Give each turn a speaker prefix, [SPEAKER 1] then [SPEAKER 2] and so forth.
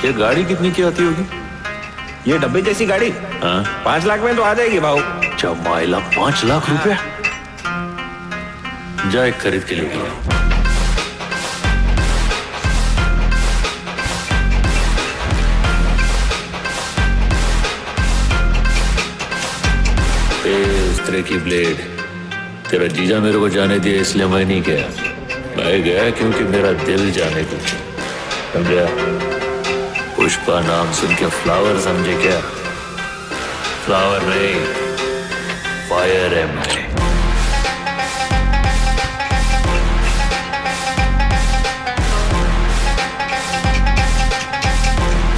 [SPEAKER 1] ये गाड़ी कितनी की आती होगी?
[SPEAKER 2] ये डब्बे जैसी गाड़ी
[SPEAKER 1] हाँ
[SPEAKER 2] 5 लाख में तो आ जाएगी भाऊ।
[SPEAKER 1] चमाइला 5 लाख रुपया? जा एक खरीद के लेके आओ। इस तरह की ब्लेड तेरा जीजा मेरे को जाने दिया इसलिए मैं नहीं गया। मैं गया क्योंकि मेरा दिल जाने को समझा। पुष्पा नाम सुन के फ्लावर समझे क्या? फ्लावर नहीं, फायर है मैं।